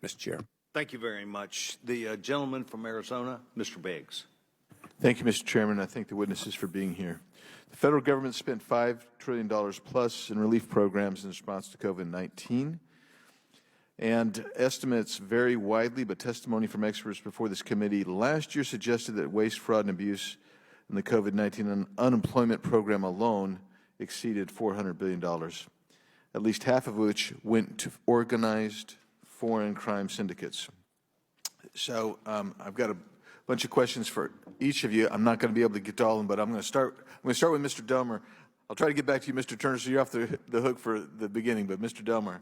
Mr. Chair. Thank you very much. The gentleman from Arizona, Mr. Biggs. Thank you, Mr. Chairman. I thank the witnesses for being here. The federal government spent $5 trillion plus in relief programs in response to COVID-19. And estimates vary widely, but testimony from experts before this committee last year suggested that waste, fraud, and abuse in the COVID-19 unemployment program alone exceeded $400 billion, at least half of which went to organized foreign crime syndicates. So I've got a bunch of questions for each of you. I'm not going to be able to get to all of them, but I'm going to start with Mr. Delmer. I'll try to get back to you, Mr. Turner, so you're off the hook for the beginning. But Mr. Delmer,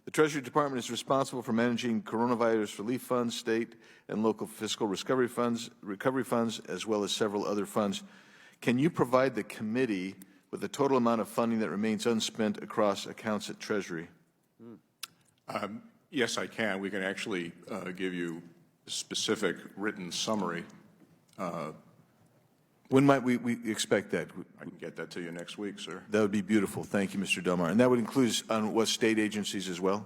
the Treasury Department is responsible for managing coronavirus relief funds, state and local fiscal recovery funds, as well as several other funds. Can you provide the committee with the total amount of funding that remains unspent across accounts at Treasury? Yes, I can. We can actually give you a specific written summary. When might we expect that? I can get that to you next week, sir. That would be beautiful. Thank you, Mr. Delmar. And that would include what state agencies as well?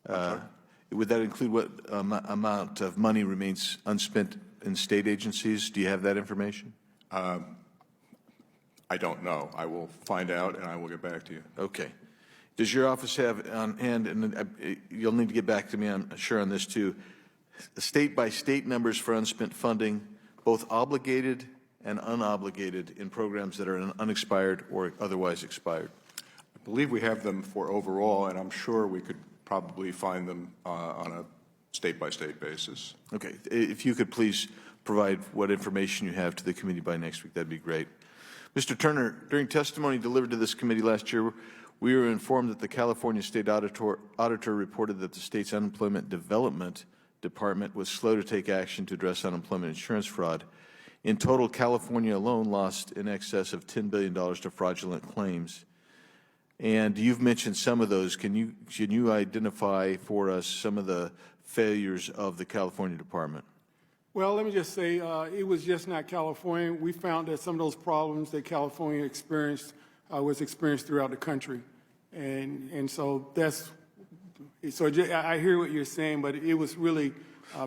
Would that include what amount of money remains unspent in state agencies? Do you have that information? I don't know. I will find out, and I will get back to you. Okay. Does your office have on hand, and you'll need to get back to me, I'm sure, on this too, state-by-state numbers for unspent funding, both obligated and unobligated in programs that are unexpired or otherwise expired? I believe we have them for overall, and I'm sure we could probably find them on a state-by-state basis. Okay. If you could please provide what information you have to the committee by next week, that'd be great. Mr. Turner, during testimony delivered to this committee last year, we were informed that the California State Auditor reported that the state's Unemployment Development Department was slow to take action to address unemployment insurance fraud. In total, California alone lost in excess of $10 billion to fraudulent claims. And you've mentioned some of those. Can you identify for us some of the failures of the California Department? Well, let me just say, it was just not California. We found that some of those problems that California experienced was experienced throughout the country. And so I hear what you're saying, but it was really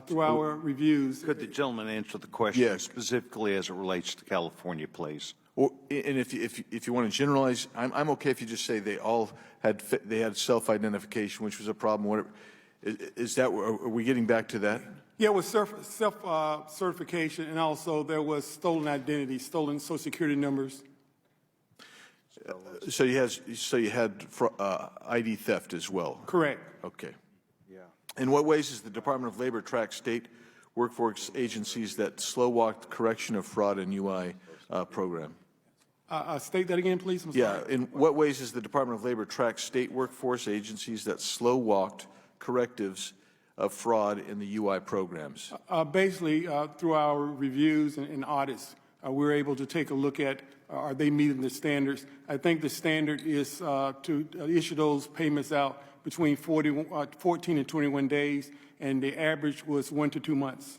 through our reviews. Could the gentleman answer the question Yes. specifically as it relates to California, please? And if you want to generalize, I'm okay if you just say they all had self-identification, which was a problem. Are we getting back to that? Yeah, it was self-certification, and also there was stolen identity, stolen Social Security numbers. So you had ID theft as well? Correct. Okay. Yeah. In what ways does the Department of Labor track state workforce agencies that slow-walked correction of fraud and UI program? State that again, please. Yeah. In what ways does the Department of Labor track state workforce agencies that slow-walked correctives of fraud in the UI programs? Basically, through our reviews and audits, we're able to take a look at are they meeting the standards. I think the standard is to issue those payments out between 14 and 21 days, and the average was 1 to 2 months.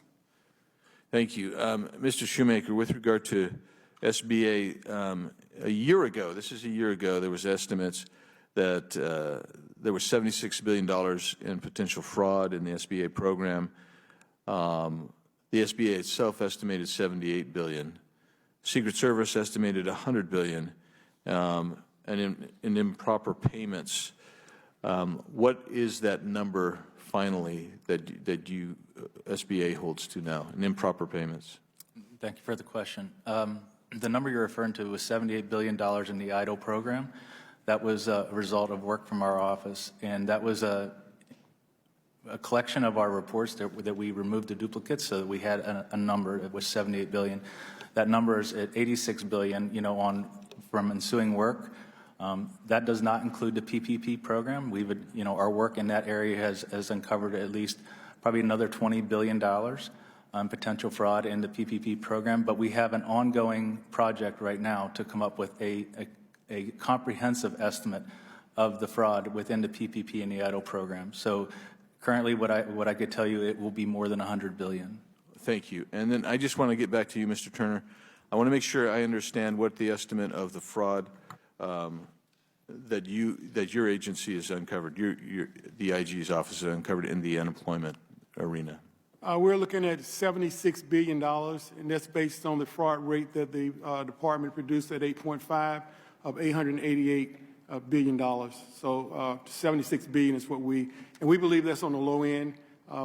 Thank you. Mr. Shoemaker, with regard to SBA, a year ago, there was estimates that there was $76 billion in potential fraud in the SBA program. The SBA itself estimated $78 billion. Secret Service estimated $100 billion, and in improper payments. What is that number finally that SBA holds to now in improper payments? Thank you for the question. The number you're referring to was $78 billion in the EIDL program. That was a result of work from our office, and that was a collection of our reports that we removed the duplicates, so that we had a number that was $78 billion. That number is at $86 billion, from ensuing work. That does not include the PPP program. Our work in that area has uncovered at least probably another $20 billion on potential fraud in the PPP program. But we have an ongoing project right now to come up with a comprehensive estimate of the fraud within the PPP and the EIDL program. So currently, what I could tell you, it will be more than $100 billion. Thank you. And then I just want to get back to you, Mr. Turner. I want to make sure I understand what the estimate of the fraud that your agency has uncovered, the IG's office has uncovered in the unemployment arena? We're looking at $76 billion, and that's based on the fraud rate that the department produced at 8.5 of $888 billion. So 76 billion is what we believe that's on the low end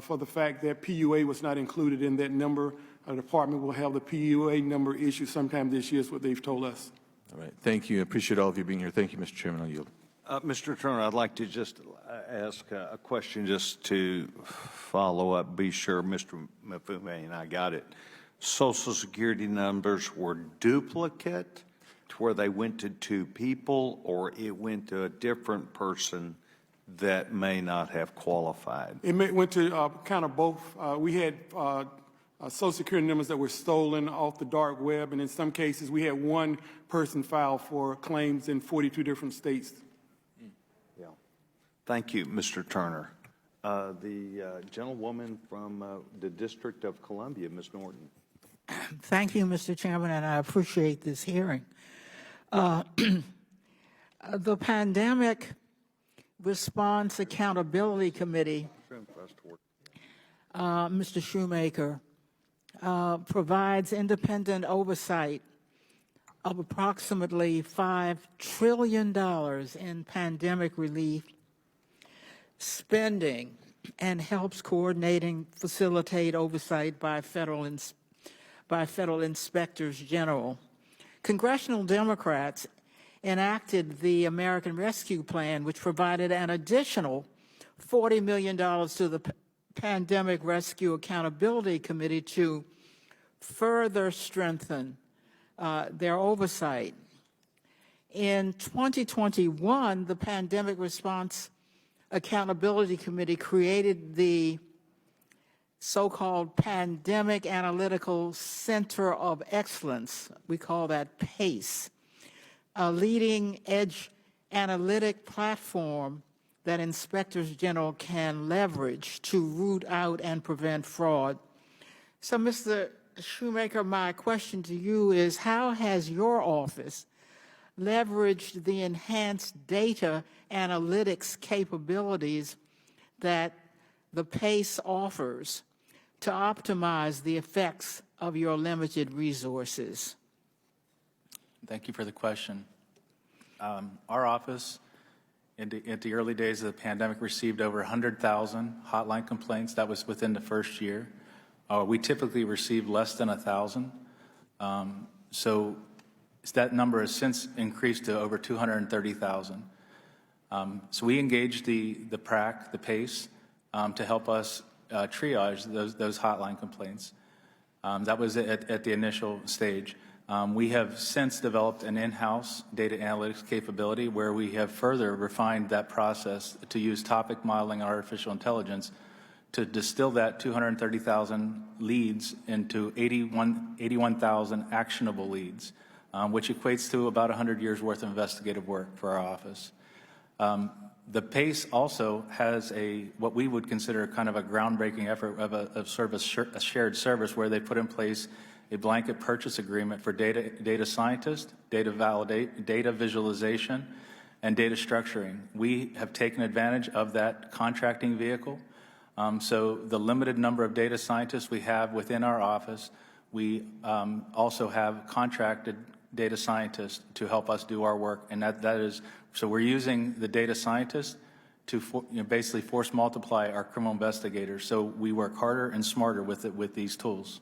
for the fact that PUA was not included in that number. The department will have the PUA number issued sometime this year is what they've told us. All right. Thank you. I appreciate all of you being here. Thank you, Mr. Chairman. I'll yield. Mr. Turner, I'd like to just ask a question just to follow up, be sure Mr. Mafume and I got it. Social Security numbers were duplicate to where they went to two people, or it went to a different person that may not have qualified? It went to kind of both. We had Social Security numbers that were stolen off the dark web, and in some cases we had one person file for claims in 42 different states. Yeah. Thank you, Mr. Turner. The gentlewoman from the District of Columbia, Ms. Norton. Thank you, Mr. Chairman, and I appreciate this hearing. The Pandemic Response Accountability Committee, Mr. Shoemaker, provides independent oversight of approximately $5 trillion in pandemic relief spending and helps coordinating, facilitate oversight by federal inspectors general. Congressional Democrats enacted the American Rescue Plan, which provided an additional $40 million to the Pandemic Rescue Accountability Committee to further strengthen their oversight. In 2021, the Pandemic Response Accountability Committee created the so-called Pandemic Analytical Center of Excellence. We call that PACE, a leading-edge analytic platform that inspectors general can leverage to root out and prevent fraud. So, Mr. Shoemaker, my question to you is, how has your office leveraged the enhanced data analytics capabilities that the PACE offers to optimize the effects of your limited resources? Thank you for the question. Our office, in the early days of the pandemic, received over 100,000 hotline complaints. That was within the first year. We typically receive less than 1,000. So that number has since increased to over 230,000. So we engaged the PRAC, the PACE, to help us triage those hotline complaints. That was at the initial stage. We have since developed an in-house data analytics capability where we have further refined that process to use topic modeling and artificial intelligence to distill that 230,000 leads into 81,000 actionable leads, which equates to about 100 years worth of investigative work for our office. The PACE also has what we would consider kind of a groundbreaking effort of a shared service where they put in place a blanket purchase agreement for data scientists, data visualization, and data structuring. We have taken advantage of that contracting vehicle. So the limited number of data scientists we have within our office, we also have contracted data scientists to help us do our work, and that is, so we're using the data scientists to basically force multiply our criminal investigators. So we work harder and smarter with these tools.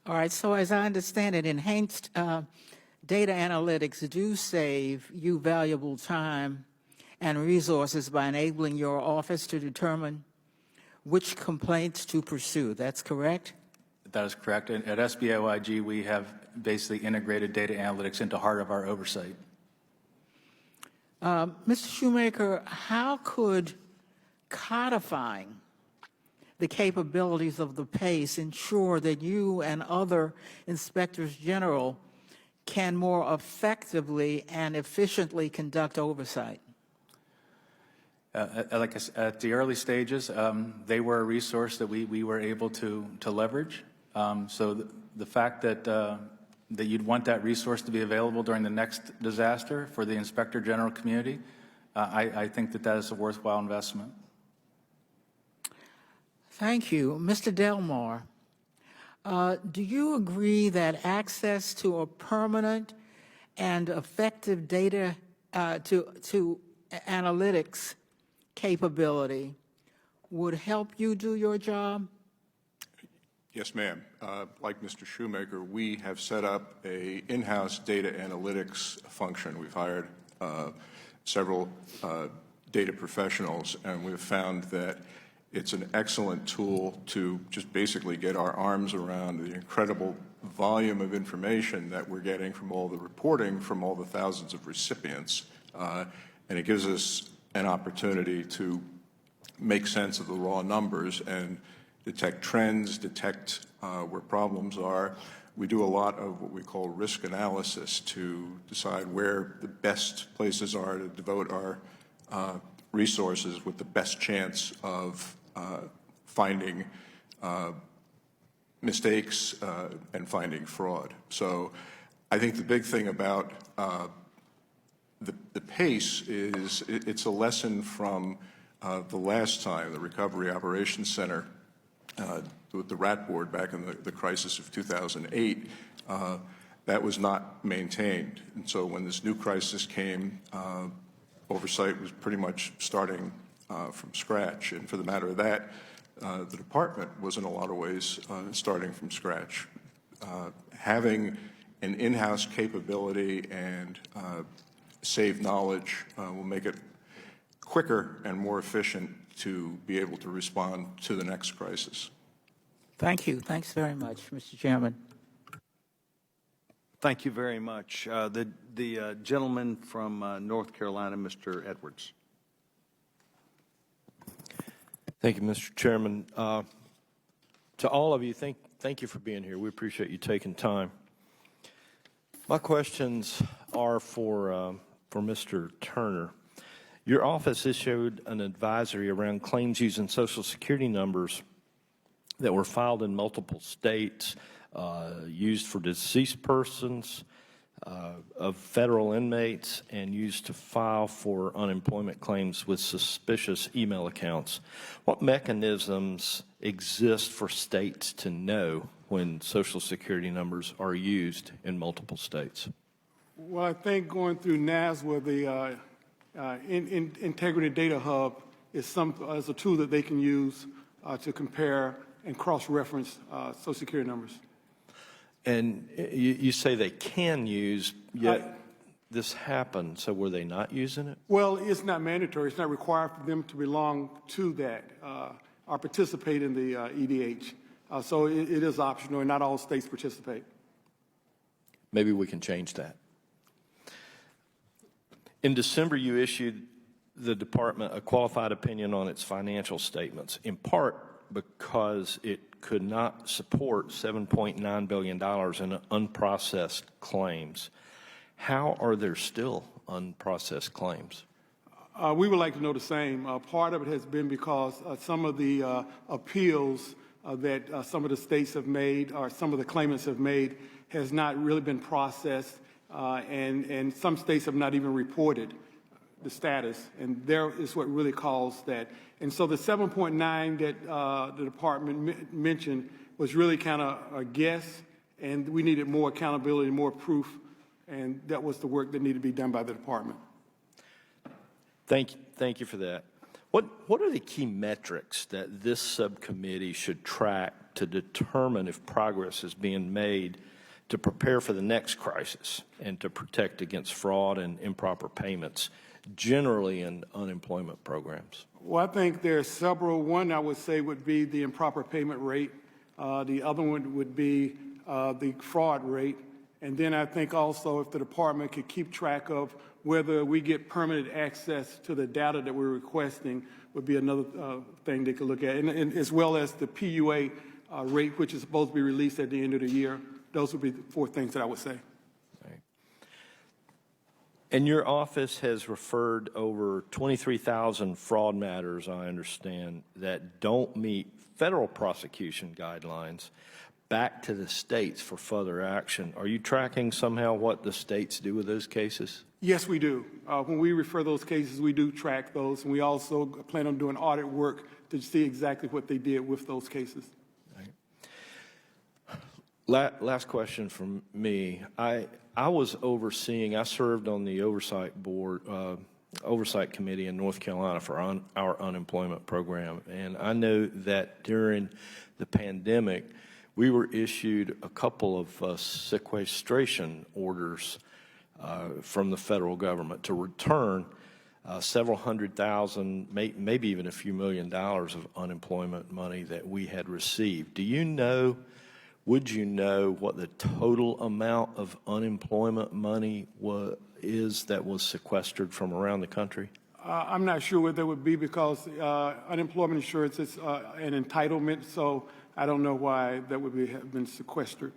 All right, so as I understand it, enhanced data analytics do save you valuable time and resources by enabling your office to determine which complaints to pursue. That's correct? That is correct. At SBOIG, we have basically integrated data analytics into heart of our oversight. Mr. Shoemaker, how could codifying the capabilities of the PACE ensure that you and other inspectors general can more effectively and efficiently conduct oversight? Like I said, at the early stages, they were a resource that we were able to leverage. So the fact that that you'd want that resource to be available during the next disaster for the Inspector General community, I think that that is a worthwhile investment. Thank you. Mr. Delmar, do you agree that access to a permanent and effective data to analytics capability would help you do your job? Yes, ma'am. Like Mr. Shoemaker, we have set up a in-house data analytics function. We've hired several data professionals, and we've found that it's an excellent tool to just basically get our arms around the incredible volume of information that we're getting from all the reporting from all the thousands of recipients. And it gives us an opportunity to make sense of the raw numbers and detect trends, detect where problems are. We do a lot of what we call risk analysis to decide where the best places are to devote our resources with the best chance of finding mistakes and finding fraud. So I think the big thing about the PACE is it's a lesson from the last time the Recovery Operations Center with the RAT board back in the crisis of 2008, that was not maintained. And so when this new crisis came, oversight was pretty much starting from scratch. And for the matter of that, the department was in a lot of ways starting from scratch. Having an in-house capability and save knowledge will make it quicker and more efficient to be able to respond to the next crisis. Thank you. Thanks very much, Mr. Chairman. Thank you very much. The gentleman from North Carolina, Mr. Edwards. Thank you, Mr. Chairman. To all of you, thank you for being here. We appreciate you taking time. My questions are for Mr. Turner. Your office issued an advisory around claims using Social Security numbers that were filed in multiple states, used for deceased persons, of federal inmates, and used to file for unemployment claims with suspicious email accounts. What mechanisms exist for states to know when Social Security numbers are used in multiple states? Well, I think going through NASWA, the Integrity Data Hub is a tool that they can use to compare and cross-reference Social Security numbers. And you say they can use, yet this happened, so were they not using it? Well, it's not mandatory. It's not required for them to belong to that or participate in the EDH. So it is optional, and not all states participate. Maybe we can change that. In December, you issued the department a qualified opinion on its financial statements, in part because it could not support $7.9 billion in unprocessed claims. How are there still unprocessed claims? We would like to know the same. Part of it has been because some of the appeals that some of the states have made or some of the claimants have made has not really been processed, and some states have not even reported the status, and there is what really caused that. And so the 7.9 that the department mentioned was really kind of a guess, and we needed more accountability, more proof, and that was the work that needed to be done by the department. Thank you for that. What are the key metrics that this subcommittee should track to determine if progress is being made to prepare for the next crisis and to protect against fraud and improper payments, generally in unemployment programs? Well, I think there are several. One, I would say, would be the improper payment rate. The other one would be the fraud rate. And then I think also if the department could keep track of whether we get permanent access to the data that we're requesting would be another thing they could look at, and as well as the PUA rate, which is supposed to be released at the end of the year. Those would be the four things that I would say. Right. And your office has referred over 23,000 fraud matters, I understand, that don't meet federal prosecution guidelines back to the states for further action. Are you tracking somehow what the states do with those cases? Yes, we do. When we refer those cases, we do track those, and we also plan on doing audit work to see exactly what they did with those cases. Last question from me. I served on the oversight committee in North Carolina for our unemployment program, and I know that during the pandemic, we were issued a couple of sequestration orders from the federal government to return several $100,000, maybe even a few $1 million of unemployment money that we had received. Would you know what the total amount of unemployment money is that was sequestered from around the country? I'm not sure what that would be because unemployment insurance is an entitlement, so I don't know why that would have been sequestered.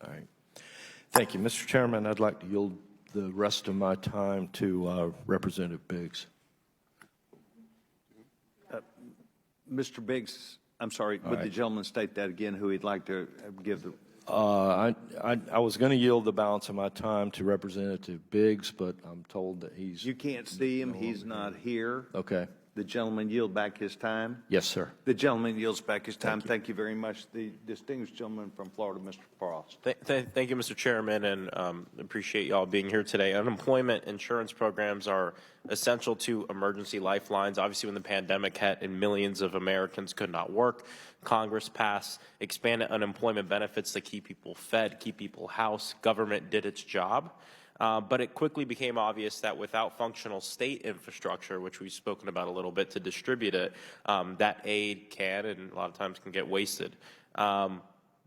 All right. Thank you. Mr. Chairman, I'd like to yield the rest of my time to Representative Biggs. Mr. Biggs, I'm sorry, would the gentleman state that again, who he'd like to give the... I was going to yield the balance of my time to Representative Biggs, but I'm told that he's... You can't see him. He's not here. Okay. The gentleman yield back his time. Yes, sir. The gentleman yields back his time. Thank you very much. The distinguished gentleman from Florida, Mr. Frost. Thank you, Mr. Chairman, and appreciate y'all being here today. Unemployment insurance programs are essential to emergency lifelines. Obviously, when the pandemic hit and millions of Americans could not work, Congress passed expanded unemployment benefits to keep people fed, keep people housed. Government did its job. But it quickly became obvious that without functional state infrastructure, which we've spoken about a little bit, to distribute it, that aid can and a lot of times can get wasted.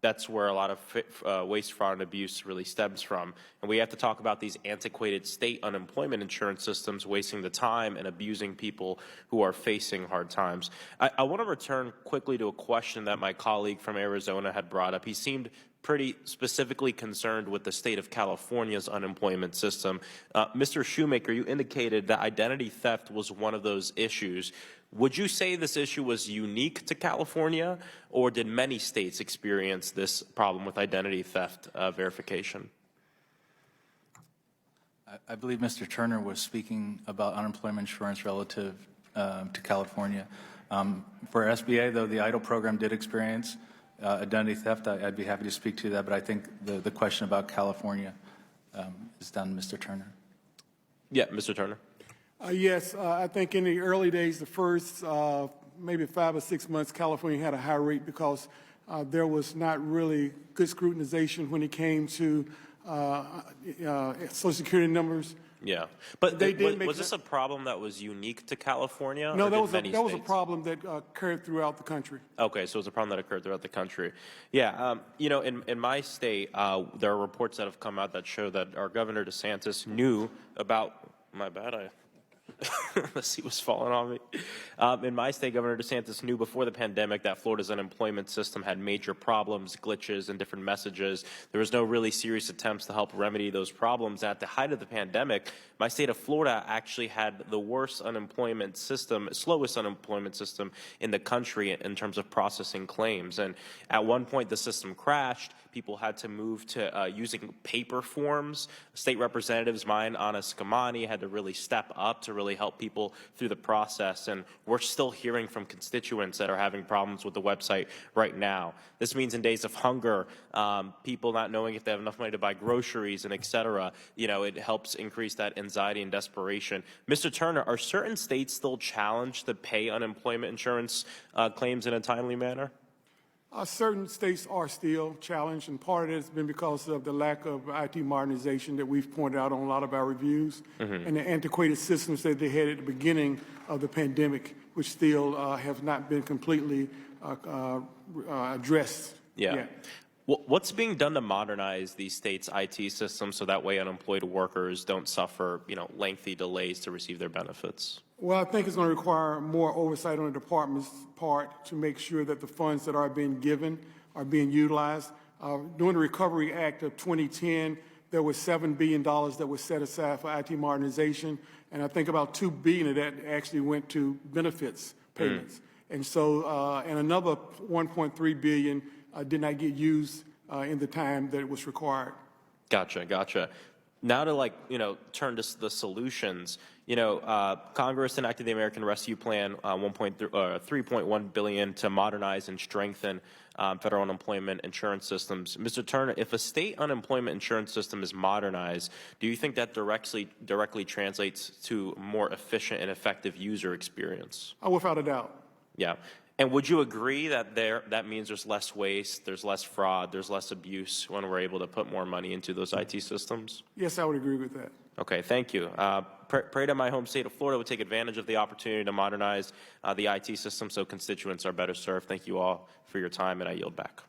That's where a lot of waste, fraud, and abuse really stems from. And we have to talk about these antiquated state unemployment insurance systems wasting the time and abusing people who are facing hard times. I want to return quickly to a question that my colleague from Arizona had brought up. He seemed pretty specifically concerned with the state of California's unemployment system. Mr. Shoemaker, you indicated that identity theft was one of those issues. Would you say this issue was unique to California, or did many states experience this problem with identity theft verification? I believe Mr. Turner was speaking about unemployment insurance relative to California. For SBA, though, the EIDL program did experience identity theft. I'd be happy to speak to that, but I think the question about California is done, Mr. Turner. Yeah, Mr. Turner. Yes, I think in the early days, the first maybe 5 or 6 months, California had a high rate because there was not really good scrutinization when it came to Social Security numbers. Yeah, but was this a problem that was unique to California? No, that was a states? problem that occurred throughout the country. Okay, so it was a problem that occurred throughout the country. Yeah, you know, in my state, there are reports that have come out that show that our Governor DeSantis knew about, my bad, the seat was falling on me. In my state, Governor DeSantis knew before the pandemic that Florida's unemployment system had major problems, glitches, and different messages. There was no really serious attempts to help remedy those problems. At the height of the pandemic, my state of Florida actually had the worst unemployment system, slowest unemployment system in the country in terms of processing claims. And at one point, the system crashed. People had to move to using paper forms. State representatives, mine, Anna Scamani, had to really step up to really help people through the process. And we're still hearing from constituents that are having problems with the website right now. This means in days of hunger, people not knowing if they have enough money to buy groceries and et cetera, you know, it helps increase that anxiety and desperation. Mr. Turner, are certain states still challenged to pay unemployment insurance claims in a timely manner? Certain states are still challenged, and part of it has been because of the lack of IT modernization that we've pointed out on a lot of our reviews, and the antiquated systems that they had at the beginning of the pandemic, which still have not been completely addressed yet. What's being done to modernize these states' IT systems so that way unemployed workers don't suffer, you know, lengthy delays to receive their benefits? Well, I think it's going to require more oversight on the department's part to make sure that the funds that are being given are being utilized. During the Recovery Act of 2010, there was $7 billion that was set aside for IT modernization, and I think about $2 billion of that actually went to benefits payments. And so, and another $1.3 billion did not get used in the time that it was required. Gotcha. Now to turn to the solutions. Congress enacted the American Rescue Plan, $3.1 billion to modernize and strengthen federal unemployment insurance systems. Mr. Turner, if a state unemployment insurance system is modernized, do you think that directly translates to more efficient and effective user experience? Without a doubt. Yeah. And would you agree that that means there's less waste, there's less fraud, there's less abuse when we're able to put more money into those IT systems? Yes, I would agree with that. Okay, thank you. Pray that my home state of Florida would take advantage of the opportunity to modernize the IT system so constituents are better served. Thank you all for your time, and I yield back.